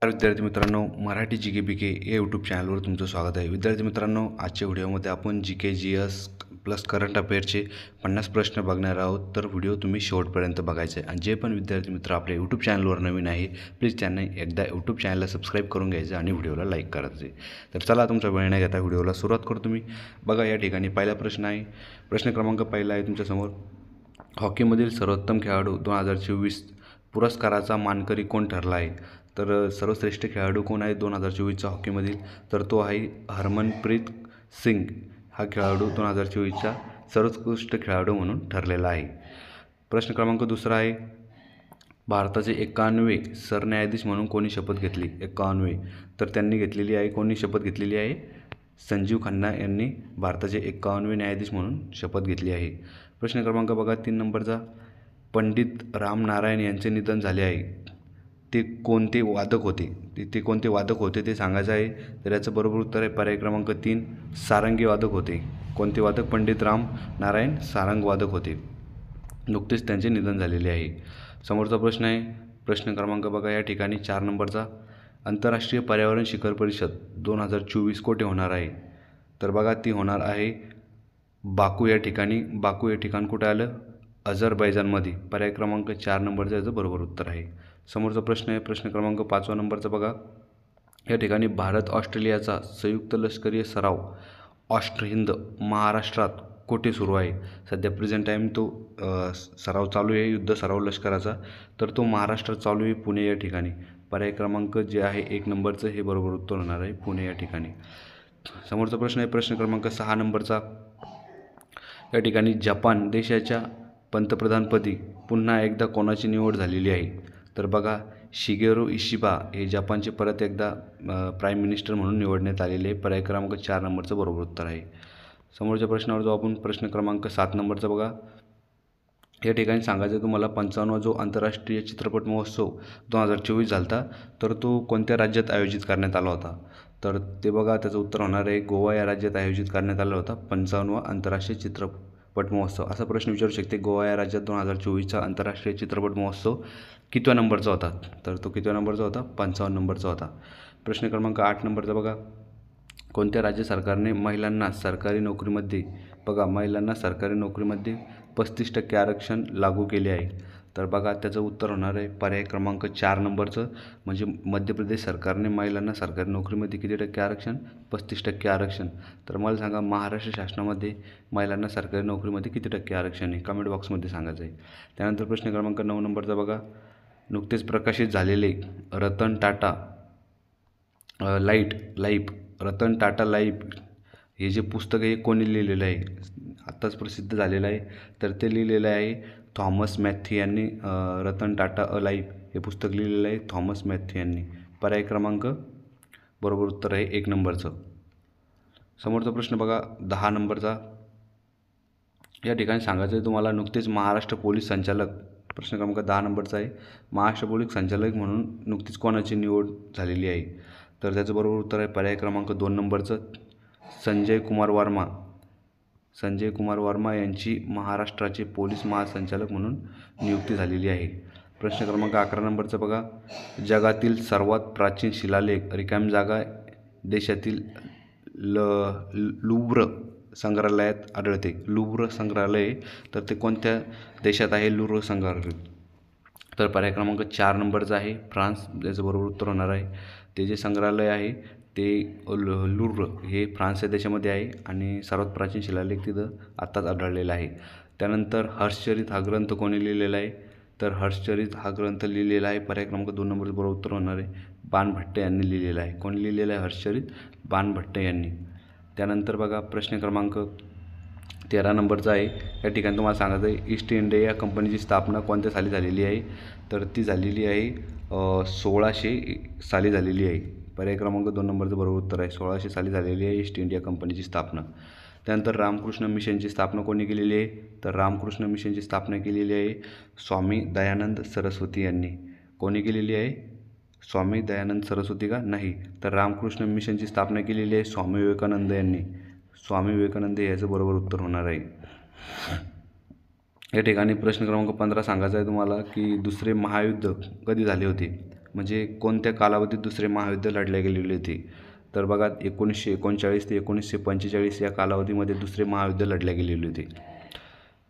विद्यार्थी मित्रांनो, मराठी जी के बी के या यूट्यूब चॅनलवर तुमचं स्वागत आहे. विद्यार्थी मित्रांनो, आजच्या व्हिडिओमध्ये आपण जी के जी एस प्लस करंट अफेअरचे 50 प्रश्न बघणार आहोत. तर व्हिडिओ तुम्ही शेवटपर्यंत बघायचा आहे. आणि जे पण विद्यार्थी मित्र आपल्या यूट्यूब चॅनलवर नवीन आहे, प्लीज त्यांनी एकदा यूट्यूब चॅनलला सबस्क्राईब करून घ्यायचं आणि व्हिडिओला लाईक करायचं आहे. तर चला, तुमचा वेळ न घेता व्हिडिओला सुरुवात करू. तुम्ही बघा, या ठिकाणी पहिला प्रश्न आहे. प्रश्न क्रमांक पहिला आहे तुमच्यासमोर. हॉकीमधील सर्वोत्तम खेळाडू 2024 पुरस्काराचा मानकरी कोण ठरला आहे? तर सर्वश्रेष्ठ खेळाडू कोण आहे 2024चा हॉकीमधील? तर तो आहे हरमनप्रीत सिंग. हा खेळाडू 2024चा सर्वोत्कृष्ट खेळाडू म्हणून ठरलेला आहे. प्रश्न क्रमांक दुसरा आहे. भारताचे 91वे सरन्यायाधीश म्हणून कोणी शपथ घेतली? 91वे तर त्यांनी घेतलेली आहे. कोणी शपथ घेतलेली आहे? संजीव खन्ना यांनी भारताचे 51वे न्यायाधीश म्हणून शपथ घेतली आहे. प्रश्न क्रमांक बघा 3 नंबरचा. पंडित रामनारायण यांचे निधन झाले आहे. ते कोणते वादक होते? ते कोणते वादक होते ते सांगायचं आहे. तर याचं बरोबर उत्तर आहे पर्याय क्रमांक 3, सारंगी वादक होते. कोणते वादक? पंडित रामनारायण सारंग वादक होते. नुकतेच त्यांचे निधन झालेले आहे. समोरचा प्रश्न आहे. प्रश्न क्रमांक बघा या ठिकाणी 4 नंबरचा. आंतरराष्ट्रीय पर्यावरण शिखर परिषद 2024 कोठे होणार आहे? तर बघा, ती होणार आहे बाकू या ठिकाणी. बाकू हे ठिकाण कुठे आलं? अझरबैजानमध्ये. पर्याय क्रमांक 4 नंबरचं याचं बरोबर उत्तर आहे. समोरचा प्रश्न आहे. प्रश्न क्रमांक 5 नंबरचा बघा. या ठिकाणी भारत ऑस्ट्रेलियाचा संयुक्त लष्करी सराव ऑस्ट्र-हिंद महाराष्ट्रात कोठे सुरू आहे? सध्या प्रेझेंट टाईम तो सराव चालू आहे, युद्ध सराव लष्कराचा. तर तो महाराष्ट्रात चालू आहे, पुणे या ठिकाणी. पर्याय क्रमांक जे आहे 1 नंबरचं हे बरोबर उत्तर होणार आहे, पुणे या ठिकाणी. समोरचा प्रश्न आहे. प्रश्न क्रमांक 6 नंबरचा. या ठिकाणी जपान देशाच्या पंतप्रधानपदी पुन्हा एकदा कोणाची निवड झालेली आहे? तर बघा, शिगेरो इशिबा हे जपानचे परत एकदा प्राईम मिनिस्टर म्हणून निवडण्यात आलेले. पर्याय क्रमांक 4 नंबरचं बरोबर उत्तर आहे. समोरच्या प्रश्नावर जाऊ आपण. प्रश्न क्रमांक 7 नंबरचा बघा. या ठिकाणी सांगायचं तुम्हाला 55वा जो आंतरराष्ट्रीय चित्रपट महोत्सव 2024 झाला होता, तर तो कोणत्या राज्यात आयोजित करण्यात आला होता? तर ते बघा, त्याचं उत्तर होणार आहे गोवा या राज्यात आयोजित करण्यात आला होता 55वा आंतरराष्ट्रीय चित्रपट महोत्सव. असा प्रश्न विचारू शकते, गोवा या राज्यात 2024चा आंतरराष्ट्रीय चित्रपट महोत्सव कितव्या नंबरचा होता? तर तो कितव्या नंबरचा होता? 55 नंबरचा होता. प्रश्न क्रमांक 8 नंबरचा बघा. कोणत्या राज्य सरकारने महिलांना सरकारी नोकरीमध्ये महिलांना सरकारी नोकरीमध्ये 35% आरक्षण लागू केले आहे? तर बघा, त्याचं उत्तर होणार आहे पर्याय क्रमांक 4 नंबरचं. म्हणजे मध्य प्रदेश सरकारने महिलांना सरकारी नोकरीमध्ये किती टक्के आरक्षण? 35% आरक्षण. तर मला सांगा, महाराष्ट्र शासनामध्ये महिलांना सरकारी नोकरीमध्ये किती टक्के आरक्षण आहे? कमेंट बॉक्समध्ये सांगायचं आहे. त्यानंतर प्रश्न क्रमांक 9 नंबरचा बघा. नुकतेच प्रकाशित झालेले रतन टाटा लाईफ रतन टाटा लाईफ हे जे पुस्तक आहे कोणी लिहिलेलं आहे? आत्ताच प्रसिद्ध झालेलं आहे. तर ते लिहिलेलं आहे थॉमस मॅथ्यू यांनी. रतन टाटा लाईफ हे पुस्तक लिहिलेलं आहे थॉमस मॅथ्यू यांनी. पर्याय क्रमांक बरोबर उत्तर आहे 1 नंबरचं. समोरचा प्रश्न बघा 10 नंबरचा. या ठिकाणी सांगायचं आहे तुम्हाला, नुकतेच महाराष्ट्र पोलीस संचालक, प्रश्न क्रमांक 10 नंबरचा आहे, महाराष्ट्र पोलीस संचालक म्हणून नुकतीच कोणाची निवड झालेली आहे? तर त्याचं बरोबर उत्तर आहे पर्याय क्रमांक 2 नंबरचं, संजय कुमार वर्मा यांची महाराष्ट्राचे पोलीस महासंचालक म्हणून नियुक्ती झालेली आहे. प्रश्न क्रमांक 11 नंबरचा बघा. जगातील सर्वात प्राचीन शिलालेख रिकामी जागा देशातील लुव्र संग्रहालयात आढळते. लुव्र संग्रहालय, तर ते कोणत्या देशात आहे लुव्र संग्रहालय? तर पर्याय क्रमांक 4 नंबरचा आहे फ्रान्स. त्याचं बरोबर उत्तर होणार आहे. ते जे संग्रहालय आहे ते लुव्र हे फ्रान्स या देशामध्ये आहे आणि सर्वात प्राचीन शिलालेख तिथं आत्ताच आढळलेला आहे. त्यानंतर हर्षचरित हा ग्रंथ कोणी लिहिलेला आहे? तर हर्षचरित हा ग्रंथ लिहिलेला आहे पर्याय क्रमांक 2 नंबरचं बरोबर उत्तर होणार आहे बाणभट्ट यांनी लिहिलेला आहे. कोणी लिहिलेलं आहे हर्षचरित? बाणभट्ट यांनी. त्यानंतर बघा प्रश्न क्रमांक 13 नंबरचा आहे. या ठिकाणी तुम्हाला सांगायचं आहे ईस्ट इंडिया कंपनीची स्थापना कोणत्या साली झालेली आहे? तर ती झालेली आहे 1600 साली झालेली आहे. पर्याय क्रमांक 2 नंबरचं बरोबर उत्तर आहे 1600 साली झालेली आहे ईस्ट इंडिया कंपनीची स्थापना. त्यानंतर रामकृष्ण मिशनची स्थापना कोणी केलेली आहे? तर रामकृष्ण मिशनची स्थापना केलेली आहे स्वामी दयानंद सरस्वती यांनी. कोणी केलेली आहे? स्वामी दयानंद सरस्वती का? नाही, तर रामकृष्ण मिशनची स्थापना केलेली आहे स्वामी विवेकानंद यांनी. स्वामी विवेकानंद याचं बरोबर उत्तर होणार आहे. या ठिकाणी प्रश्न क्रमांक 15 सांगायचा आहे तुम्हाला की दुसरे महायुद्ध कधी झाले होते? म्हणजे कोणत्या कालावधीत दुसरे महायुद्ध लढले गेलेले होते? तर बघा 1939 ते 1945 या कालावधीमध्ये दुसरे महायुद्ध लढले गेलेले होते.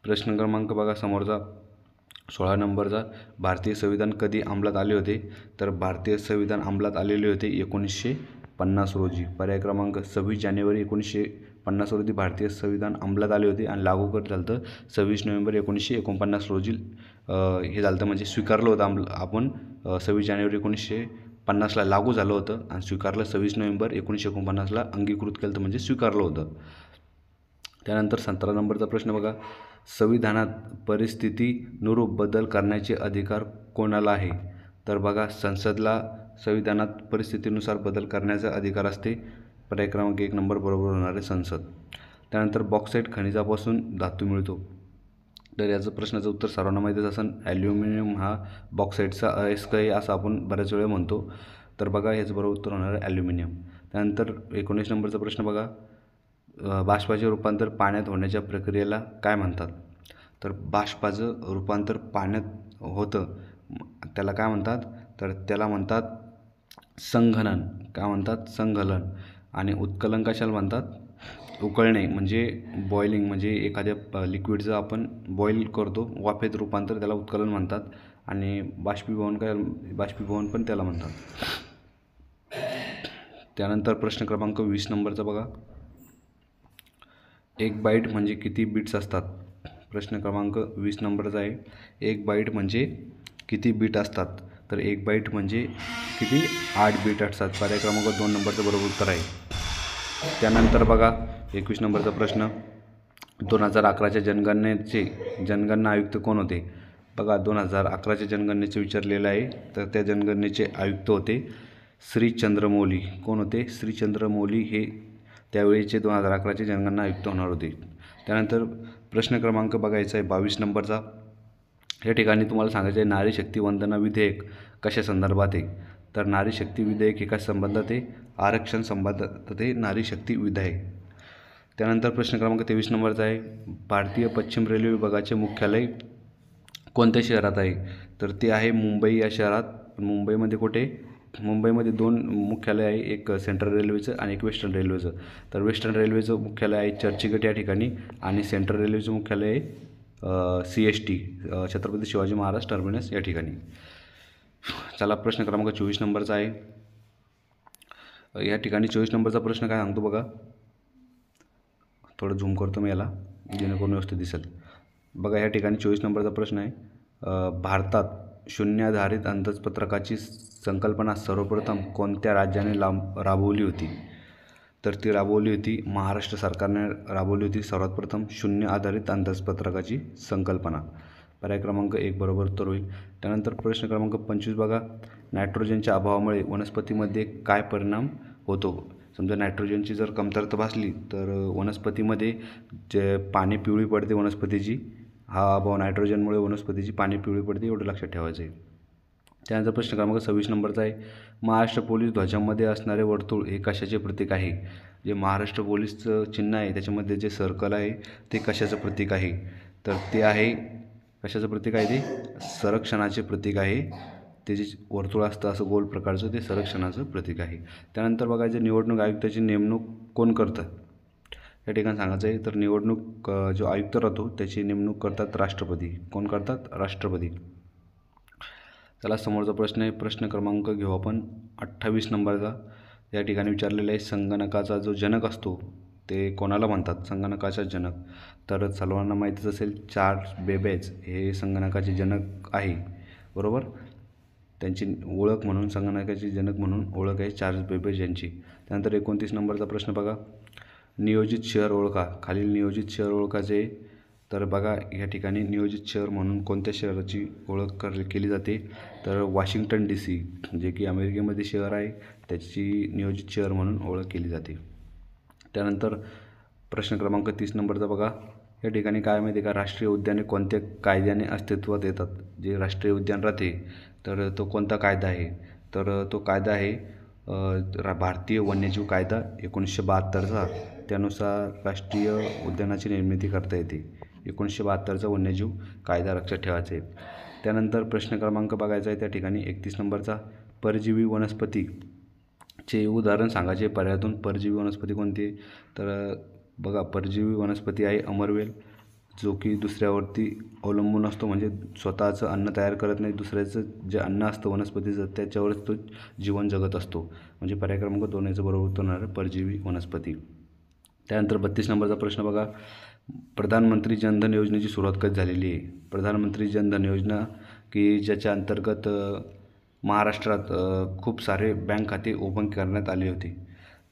प्रश्न क्रमांक बघा समोरचा 16 नंबरचा, भारतीय संविधान कधी अंमलात आले होते? तर भारतीय संविधान अंमलात आलेले होते 1950 रोजी. पर्याय क्रमांक 26 जानेवारी 1950 रोजी भारतीय संविधान अंमलात आले होते आणि लागू करण्यात झालं होतं 26 नोव्हेंबर 1949 रोजी. हे झालं म्हणजे स्वीकारलं होतं आपण 26 जानेवारी 1950ला लागू झालं होतं आणि स्वीकारलं 26 नोव्हेंबर 1949ला अंगीकृत केलं होतं म्हणजे स्वीकारलं होतं. त्यानंतर 17 नंबरचा प्रश्न बघा, संविधानात परिस्थितीनुरूप बदल करण्याचे अधिकार कोणाला आहे? तर बघा संसदला संविधानात परिस्थितीनुसार बदल करण्याचा अधिकार असते. पर्याय क्रमांक 1 नंबर बरोबर होणार आहे संसद. त्यानंतर बॉक्साईट खनिजापासून धातू मिळतो. तर याचं प्रश्नाचं उत्तर सर्वांना माहितीच असेल, ॲल्युमिनियम हा बॉक्साईटचा अयस्क आहे असं आपण बऱ्याच वेळा म्हणतो. तर बघा याचं बरोबर उत्तर होणार आहे ॲल्युमिनियम. त्यानंतर 19 नंबरचा प्रश्न बघा, बाष्पाचे रूपांतर पाण्यात होण्याच्या प्रक्रियेला काय म्हणतात? तर बाष्पाचं रूपांतर पाण्यात होतं त्याला काय म्हणतात? तर त्याला म्हणतात संघनन. काय म्हणतात? संघनन. आणि उत्कलन कशाला म्हणतात? उकळणे म्हणजे बॉइलिंग, म्हणजे एखाद्या लिक्विडचं आपण बॉईल करतो वाफेत रूपांतर, त्याला उत्कलन म्हणतात. आणि बाष्पीभवन पण त्याला म्हणतात. त्यानंतर प्रश्न क्रमांक 20 नंबरचा बघा, 1 बाईट म्हणजे किती बिट्स असतात? प्रश्न क्रमांक 20 नंबरचा आहे, 1 बाईट म्हणजे किती बीट असतात? तर 1 बाईट म्हणजे किती? 8 बीट असतात. पर्याय क्रमांक 2 नंबरचं बरोबर उत्तर आहे. त्यानंतर बघा 21 नंबरचा प्रश्न, 2011च्या जनगणना आयुक्त कोण होते? बघा 2011च्या जनगणनेचे विचारलेलं आहे. तर त्या जनगणनेचे आयुक्त होते श्री चंद्रमौली. कोण होते? श्री चंद्रमौली हे त्यावेळीचे 2011चे जनगणना आयुक्त होणार होते. त्यानंतर प्रश्न क्रमांक बघायचा आहे 22 नंबरचा. या ठिकाणी तुम्हाला सांगायचं आहे नारी शक्ती वंदना विधेयक कशा संदर्भात आहे? तर नारी शक्ती विधेयक हे कशा संबंधात आहे? आरक्षण संबंधात आहे नारी शक्ती विधेयक. त्यानंतर प्रश्न क्रमांक 23 नंबरचा आहे, भारतीय पश्चिम रेल्वे विभागाचे मुख्यालय कोणत्या शहरात आहे? तर ते आहे मुंबई या शहरात. मुंबईमध्ये कुठे? मुंबईमध्ये 2 मुख्यालय आहे, एक सेंट्रल रेल्वेचं आणि एक वेस्टर्न रेल्वेचं. तर वेस्टर्न रेल्वेचं मुख्यालय आहे चर्चगेट या ठिकाणी आणि सेंट्रल रेल्वेचं मुख्यालय आहे CST छत्रपती शिवाजी महाराज टर्मिनस या ठिकाणी. चला प्रश्न क्रमांक 24 नंबरचा आहे. या ठिकाणी 24 नंबरचा प्रश्न काय सांगतो बघा, थोडं झूम करतो मी याला जेणेकरून व्यवस्थित दिसेल. बघा या ठिकाणी 24 नंबरचा प्रश्न आहे, भारतात शून्याधारित अंदाजपत्रकाची संकल्पना सर्वप्रथम कोणत्या राज्याने राबवली होती? तर ती राबवली होती महाराष्ट्र सरकारने राबवली होती सर्वात प्रथम शून्य आधारित अंदाजपत्रकाची संकल्पना. पर्याय क्रमांक 1 बरोबर उत्तर होईल. त्यानंतर प्रश्न क्रमांक 25 बघा, नायट्रोजनच्या अभावामुळे वनस्पतीमध्ये काय परिणाम होतो? समजा नायट्रोजनची जर कमतरता भासली तर वनस्पतीमध्ये जे पाणी पिवळी पडते वनस्पतीची, हा अभाव नायट्रोजनमुळे वनस्पतीची पाणी पिवळी पडते, एवढं लक्षात ठेवायचं आहे. त्यानंतर प्रश्न क्रमांक 26 नंबरचा आहे, महाराष्ट्र पोलीस ध्वजामध्ये असणारे वर्तुळ हे कशाचे प्रतीक आहे? जे महाराष्ट्र पोलीसचं चिन्ह आहे त्याच्यामध्ये जे सर्कल आहे ते कशाचं प्रतीक आहे? तर ते आहे कशाचं प्रतीक आहे? ते संरक्षणाचे प्रतीक आहे. ते जे वर्तुळ असतं असं गोल प्रकारचं ते संरक्षणाचं प्रतीक आहे. त्यानंतर बघायचं निवडणूक आयुक्ताची नेमणूक कोण करतं? या ठिकाणी सांगायचं आहे तर निवडणूक जो आयुक्त राहतो त्याची नेमणूक करतात राष्ट्रपती. कोण करतात? राष्ट्रपती. चला समोरचा प्रश्न आहे, प्रश्न क्रमांक घेऊ आपण 28 नंबरचा. या ठिकाणी विचारलेला आहे, संगणकाचा जो जनक असतो ते कोणाला म्हणतात? संगणकाचा जनक. तर सर्वांना माहितीच असेल चार्ल्स बेबेज हे संगणकाचे जनक आहे, बरोबर. त्यांची ओळख म्हणून संगणकाचे जनक म्हणून ओळख आहे चार्ल्स बेबेज यांची. त्यानंतर 29 नंबरचा प्रश्न बघा, नियोजित शहर ओळखा. खालील नियोजित शहर ओळखायचे. तर बघा या ठिकाणी नियोजित शहर म्हणून कोणत्या शहराची ओळख केली जाते? तर वॉशिंग्टन DC जे की अमेरिकेमध्ये शहर आहे त्याची नियोजित शहर म्हणून ओळख केली जाते. त्यानंतर प्रश्न क्रमांक 30 नंबरचा बघा, या ठिकाणी काय माहिती आहे का, राष्ट्रीय उद्याने कोणत्या कायद्याने अस्तित्वात येतात? जे राष्ट्रीय उद्यान राहते तर तो कोणता कायदा आहे? तर तो कायदा आहे भारतीय वन्यजीव कायदा 1972चा. त्यानुसार राष्ट्रीय उद्यानाची निर्मिती करता येते. 1972चा वन्यजीव कायदा लक्षात ठेवायचा आहे. त्यानंतर प्रश्न क्रमांक बघायचा आहे त्या ठिकाणी 31 नंबरचा, परजीवी वनस्पतीचे उदाहरण सांगायचे पर्यायातून. परजीवी वनस्पती कोणती? तर बघा, परजीवी वनस्पती आहे अमरवेल, जो की दुसऱ्यावरती अवलंबून असतो, म्हणजे स्वतःचं अन्न तयार करत नाही, दुसऱ्याचं जे अन्न असतं वनस्पतीचं त्याच्यावरच तो जीवन जगत असतो. म्हणजे पर्याय क्रमांक 2 याचं बरोबर उत्तर होणार परजीवी वनस्पती. त्यानंतर 32 नंबरचा प्रश्न बघा, प्रधानमंत्री जनधन योजनेची सुरुवात कधी झालेली आहे? प्रधानमंत्री जनधन योजना की ज्याच्या अंतर्गत महाराष्ट्रात खूप सारे बँक खाते ओपन करण्यात आले होते.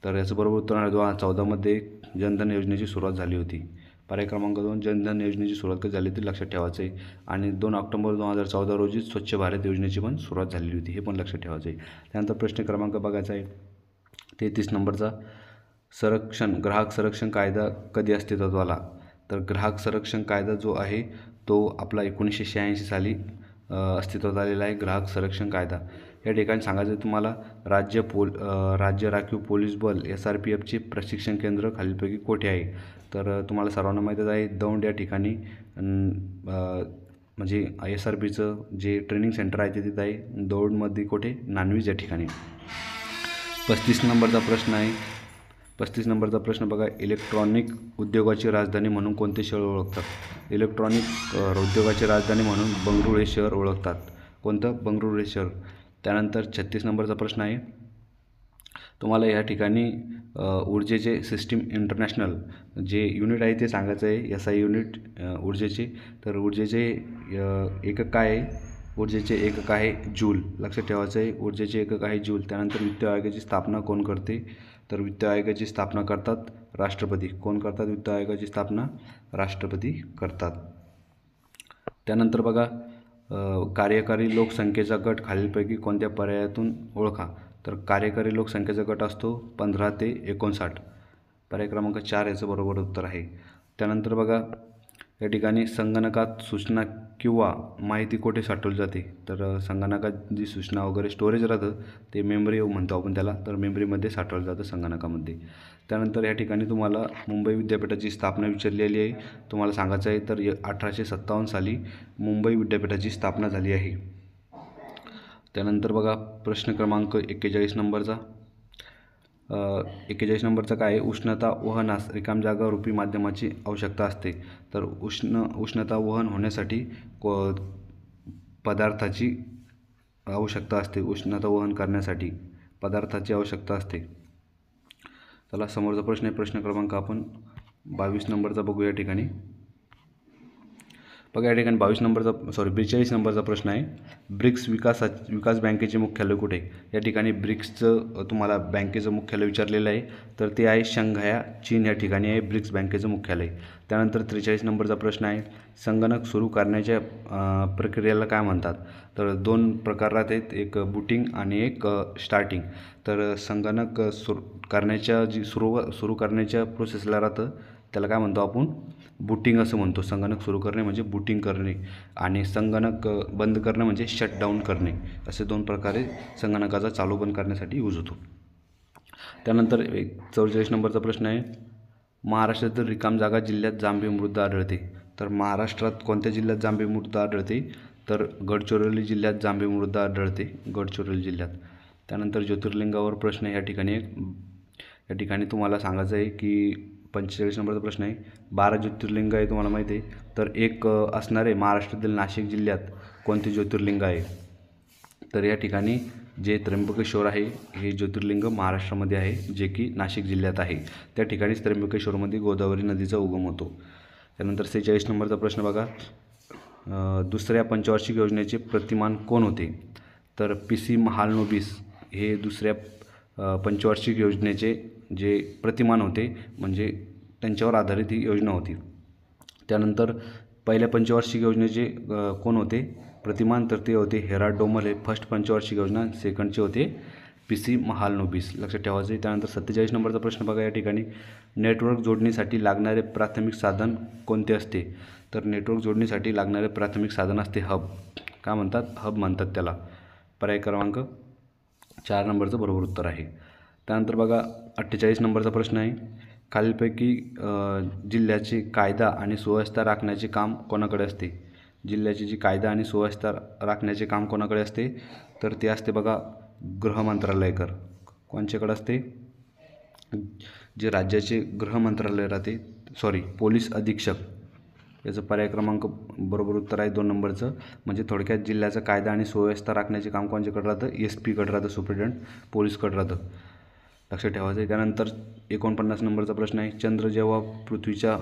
तर याचं बरोबर उत्तर होणार 2014मध्ये जनधन योजनेची सुरुवात झाली होती. पर्याय क्रमांक 2 जनधन योजनेची सुरुवात कधी झाली ते लक्षात ठेवायचं आहे. आणि 2 ऑक्टोबर 2014 रोजी स्वच्छ भारत योजनेची पण सुरुवात झालेली होती, हे पण लक्षात ठेवायचं आहे. त्यानंतर प्रश्न क्रमांक बघायचा आहे 33 नंबरचा, ग्राहक संरक्षण कायदा कधी अस्तित्वात आला? तर ग्राहक संरक्षण कायदा जो आहे तो आपला 1986 साली अस्तित्वात आलेला आहे, ग्राहक संरक्षण कायदा. या ठिकाणी सांगायचं आहे तुम्हाला, राज्य राखीव पोलीस बल SRPFचे प्रशिक्षण केंद्र खालीलपैकी कोठे आहे? तर तुम्हाला सर्वांना माहीतच आहे, दौंड या ठिकाणी म्हणजे SRPचं जे ट्रेनिंग सेंटर आहे ते तिथं आहे, दौंडमध्ये कुठे? नानवीज या ठिकाणी. 35 नंबरचा प्रश्न आहे. 35 नंबरचा प्रश्न बघा, इलेक्ट्रॉनिक उद्योगाची राजधानी म्हणून कोणते शहर ओळखतात? इलेक्ट्रॉनिक उद्योगाची राजधानी म्हणून बंगळुरू हे शहर ओळखतात. कोणतं? बंगळुरू हे शहर. त्यानंतर 36 नंबरचा प्रश्न आहे तुम्हाला, या ठिकाणी ऊर्जेचे सिस्टीम इंटरनॅशनल जे युनिट आहे ते सांगायचं आहे, SI युनिट ऊर्जेचे. तर ऊर्जेचे एकक काय आहे? ऊर्जेचे एकक आहे जूल, लक्षात ठेवायचं आहे, ऊर्जेचे एकक आहे जूल. त्यानंतर वित्त आयोगाची स्थापना कोण करते? तर वित्त आयोगाची स्थापना करतात राष्ट्रपती. कोण करतात वित्त आयोगाची स्थापना? राष्ट्रपती करतात. त्यानंतर बघा, कार्यकारी लोकसंख्येचा गट खालीलपैकी कोणत्या पर्यायातून ओळखा? तर कार्यकारी लोकसंख्येचा गट असतो 15 ते 59. पर्याय क्रमांक 4 याचं बरोबर उत्तर आहे. त्यानंतर बघा, या ठिकाणी संगणकात सूचना किंवा माहिती कुठे साठवली जाते? तर संगणकात जी सूचना वगैरे स्टोरेज राहतं ते मेमरी म्हणतो आपण त्याला, तर मेमरीमध्ये साठवलं जातं संगणकामध्ये. त्यानंतर या ठिकाणी तुम्हाला मुंबई विद्यापीठाची स्थापना विचारलेली आहे. तुम्हाला सांगायचं आहे तर 1857 साली मुंबई विद्यापीठाची स्थापना झाली आहे. त्यानंतर बघा, प्रश्न क्रमांक 41 नंबरचा. 41 नंबरचा काय आहे? उष्णता वहनास रिकाम जागा रूपी माध्यमाची आवश्यकता असते. तर उष्णता वहन होण्यासाठी पदार्थाची आवश्यकता असते. उष्णता वहन करण्यासाठी पदार्थाची आवश्यकता असते. चला, समोरचा प्रश्न आहे प्रश्न क्रमांक आपण 22 नंबरचा बघू. या ठिकाणी बघा, या ठिकाणी 42 नंबरचा प्रश्न आहे, ब्रिक्स विकास बँकेचे मुख्यालय कुठे? या ठिकाणी ब्रिक्सचं तुम्हाला बँकेचं मुख्यालय विचारलेलं आहे, तर ते आहे शंघाया, चीन या ठिकाणी आहे ब्रिक्स बँकेचं मुख्यालय. त्यानंतर 43 नंबरचा प्रश्न आहे, संगणक सुरू करण्याच्या प्रक्रियेला काय म्हणतात? तर 2 प्रकार राहतात, एक बूटिंग आणि एक स्टार्टिंग. तर संगणक सुरू करण्याच्या प्रोसेसला राहतं त्याला काय म्हणतो आपण? बूटिंग असं म्हणतो. संगणक सुरू करणे म्हणजे बूटिंग करणे, आणि संगणक बंद करणे म्हणजे शटडाऊन करणे. असे 2 प्रकारे संगणकाचा चालू बंद करण्यासाठी यूज होतो. त्यानंतर 44 नंबरचा प्रश्न आहे, महाराष्ट्रातील रिकाम जागा जिल्ह्यात जांभी मृदा आढळते. तर महाराष्ट्रात कोणत्या जिल्ह्यात जांभी मृदा आढळते? तर गडचिरोली जिल्ह्यात जांभी मृदा आढळते, गडचिरोली जिल्ह्यात. त्यानंतर ज्योतिर्लिंगावर प्रश्न या ठिकाणी तुम्हाला सांगायचं आहे की 45 नंबरचा प्रश्न आहे, 12 ज्योतिर्लिंग आहे तुम्हाला माहिती आहे, तर एक असणार आहे महाराष्ट्रातील नाशिक जिल्ह्यात कोणते ज्योतिर्लिंग आहे? तर या ठिकाणी जे त्र्यंबकेश्वर आहे हे ज्योतिर्लिंग महाराष्ट्रामध्ये आहे, जे की नाशिक जिल्ह्यात आहे. त्या ठिकाणीच त्र्यंबकेश्वरमध्ये गोदावरी नदीचा उगम होतो. त्यानंतर 46 नंबरचा प्रश्न बघा, दुसऱ्या पंचवार्षिक योजनेचे प्रतिमान कोण होते? तर PC महालनोबिस हे दुसऱ्या पंचवार्षिक योजनेचे जे प्रतिमान होते, म्हणजे त्यांच्यावर आधारित ही योजना होती. त्यानंतर पहिल्या पंचवार्षिक योजनेचे कोण होते प्रतिमान? तर ते होते हेराल्ड डोमल, हे फर्स्ट पंचवार्षिक योजना. सेकंडचे होते PC महालनोबिस, लक्षात ठेवायचे. त्यानंतर 47 नंबरचा प्रश्न बघा, या ठिकाणी नेटवर्क जोडणीसाठी लागणारे प्राथमिक साधन कोणते असते? तर नेटवर्क जोडणीसाठी लागणारे प्राथमिक साधन असते हब. काय म्हणतात? हब म्हणतात त्याला. पर्याय क्रमांक 4 नंबरचं बरोबर उत्तर आहे. त्यानंतर बघा 48 नंबरचा प्रश्न आहे, खालीलपैकी जिल्ह्याचे कायदा आणि सुव्यवस्था राखण्याचे काम कोणाकडे असते? जिल्ह्याची जी कायदा आणि सुव्यवस्था राखण्याचे काम कोणाकडे असते? तर ते असते बघा गृह मंत्रालयकर. कोणच्याकडे असते? जे राज्याचे गृह मंत्रालय राहते, पोलीस अधीक्षक. याचं पर्याय क्रमांक बरोबर उत्तर आहे 2 नंबरचं. म्हणजे थोडक्यात जिल्ह्याचा कायदा आणि सुव्यवस्था राखण्याचे काम कोणच्याकडे राहतं? SP-कडे राहतं, सुप्रिटेंडंट पोलीसकडे राहतं. लक्षात ठेवायचं आहे. त्यानंतर 49 नंबरचा प्रश्न आहे, चंद्र जेव्हा पृथ्वीच्या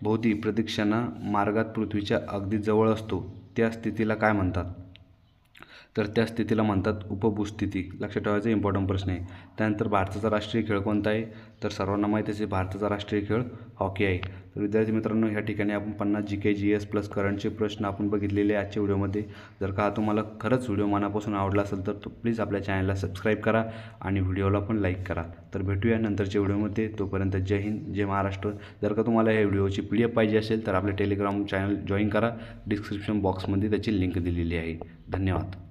भोवती प्रदक्षिणा मार्गात पृथ्वीच्या अगदी जवळ असतो त्या स्थितीला काय म्हणतात? तर त्या स्थितीला म्हणतात उपभूस्थिती. लक्षात ठेवायचं, इम्पॉर्टंट प्रश्न आहे. त्यानंतर भारताचा राष्ट्रीय खेळ कोणता आहे? तर सर्वांना माहिती आहे भारताचा राष्ट्रीय खेळ हॉकी आहे. तर विद्यार्थी मित्रांनो, ह्या ठिकाणी आपण 50 GK GS प्लस करंटचे प्रश्न आपण बघितलेले आजच्या व्हिडिओमध्ये. जर का तुम्हाला खरंच व्हिडिओ मनापासून आवडला असेल तर प्लीज आपल्या चॅनलला सबस्क्राईब करा आणि व्हिडिओला पण लाईक करा. तर भेटूया नंतरच्या व्हिडिओमध्ये. तोपर्यंत जय हिंद, जय महाराष्ट्र. जर का तुम्हाला या व्हिडिओची PDF पाहिजे असेल तर आपले टेलिग्राम चॅनल जॉईन करा. डिस्क्रिप्शन बॉक्समध्ये त्याची लिंक दिलेली आहे. धन्यवाद.